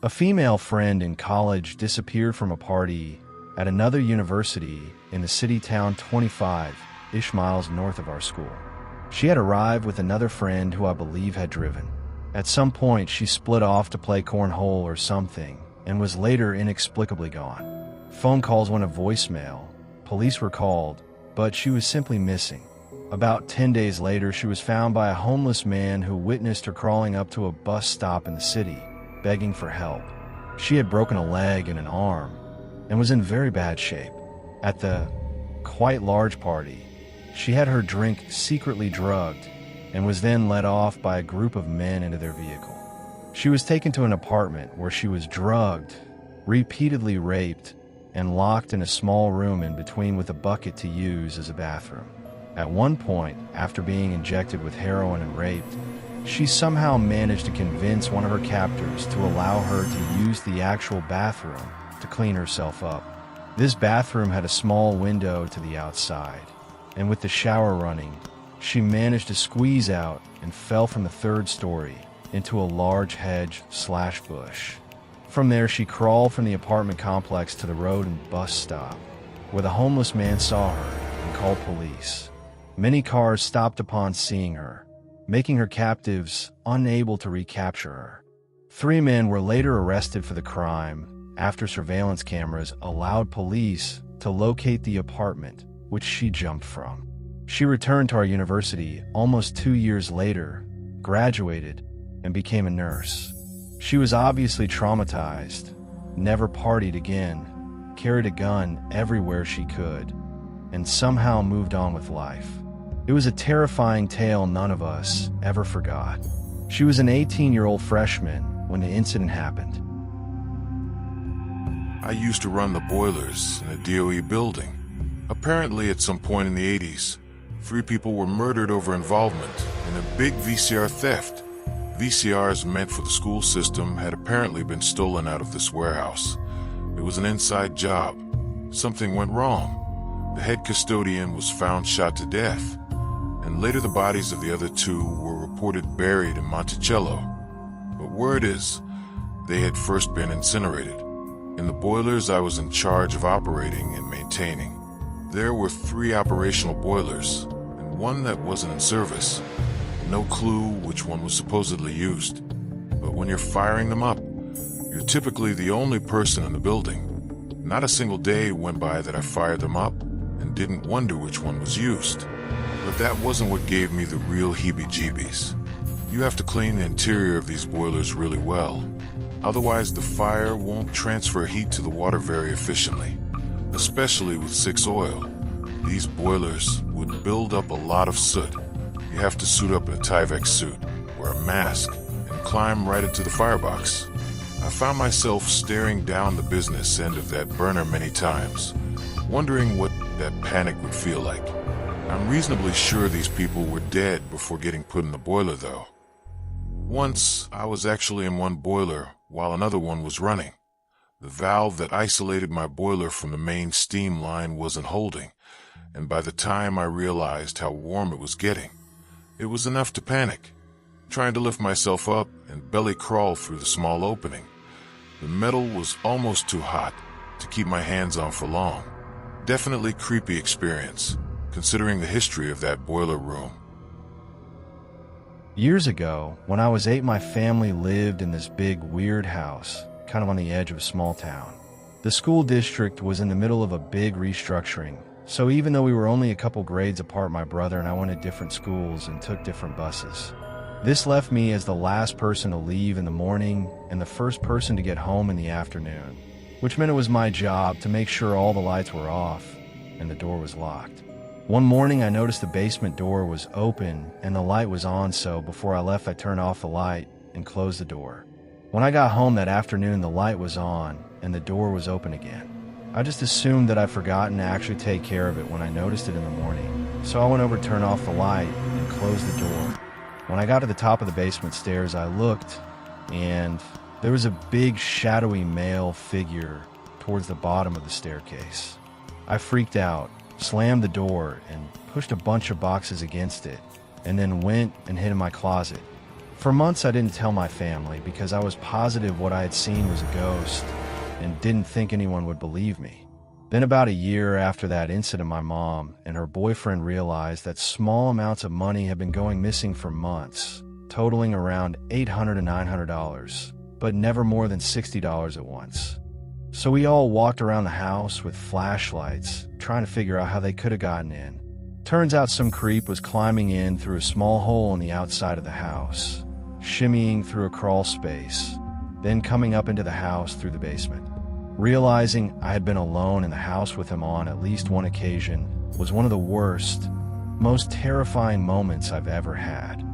A female friend in college disappeared from a party at another university in the city town 25-ish miles north of our school. She had arrived with another friend who I believe had driven. At some point, she split off to play cornhole or something and was later inexplicably gone. Phone calls went to voicemail. Police were called, but she was simply missing. About 10 days later, she was found by a homeless man who witnessed her crawling up to a bus stop in the city, begging for help. She had broken a leg and an arm and was in very bad shape. At the quite large party, she had her drink secretly drugged and was then led off by a group of men into their vehicle. She was taken to an apartment where she was drugged, repeatedly raped, and locked in a small room in between with a bucket to use as a bathroom. At one point, after being injected with heroin and raped, she somehow managed to convince one of her captors to allow her to use the actual bathroom to clean herself up. This bathroom had a small window to the outside, and with the shower running, she managed to squeeze out and fell from the third story into a large hedge/bush. From there, she crawled from the apartment complex to the road and bus stop, where the homeless man saw her and called police. Many cars stopped upon seeing her, making her captives unable to recapture her. 3 men were later arrested for the crime after surveillance cameras allowed police to locate the apartment which she jumped from. She returned to our university almost 2 years later, graduated, and became a nurse. She was obviously traumatized, never partied again, carried a gun everywhere she could, and somehow moved on with life. It was a terrifying tale none of us ever forgot. She was an 18-year-old freshman when the incident happened. I used to run the boilers in a DOE building. Apparently, at some point in the 80s, 3 people were murdered over involvement in a big VCR theft. VCRs meant for the school system had apparently been stolen out of this warehouse. It was an inside job. Something went wrong. The head custodian was found shot to death, and later the bodies of the other 2 were reported buried in Monticello. But word is, they had first been incinerated. In the boilers I was in charge of operating and maintaining. There were 3 operational boilers, and one that wasn't in service. No clue which one was supposedly used. But when you're firing them up, you're typically the only person in the building. Not a single day went by that I fired them up and didn't wonder which one was used. But that wasn't what gave me the real heebie-jeebies. You have to clean the interior of these boilers really well. Otherwise, the fire won't transfer heat to the water very efficiently, especially with 6 oil. These boilers would build up a lot of soot. You have to suit up in a Tyvek suit, wear a mask, and climb right into the firebox. I found myself staring down the business end of that burner many times, wondering what that panic would feel like. I'm reasonably sure these people were dead before getting put in the boiler, though. Once, I was actually in one boiler while another one was running. The valve that isolated my boiler from the main steam line wasn't holding, and by the time I realized how warm it was getting, it was enough to panic. Trying to lift myself up and belly crawl through the small opening. The metal was almost too hot to keep my hands on for long. Definitely creepy experience, considering the history of that boiler room. Years ago, when I was 8, my family lived in this big, weird house, kind of on the edge of a small town. The school district was in the middle of a big restructuring, so even though we were only a couple grades apart, my brother and I went to different schools and took different buses. This left me as the last person to leave in the morning and the first person to get home in the afternoon, which meant it was my job to make sure all the lights were off and the door was locked. One morning I noticed the basement door was open and the light was on, so before I left I turned off the light and closed the door. When I got home that afternoon, the light was on and the door was open again. I just assumed that I'd forgotten to actually take care of it when I noticed it in the morning, so I went over to turn off the light and closed the door. When I got to the top of the basement stairs, I looked, and there was a big shadowy male figure towards the bottom of the staircase. I freaked out, slammed the door, and pushed a bunch of boxes against it, and then went and hid in my closet. For months I didn't tell my family because I was positive what I had seen was a ghost and didn't think anyone would believe me. Then about a year after that incident, my mom and her boyfriend realized that small amounts of money had been going missing for months, totaling around $800 to $900, but never more than $60 at once. So we all walked around the house with flashlights, trying to figure out how they could have gotten in. Turns out some creep was climbing in through a small hole in the outside of the house, shimmying through a crawl space, then coming up into the house through the basement. Realizing I had been alone in the house with him on at least one occasion was one of the worst, most terrifying moments I've ever had.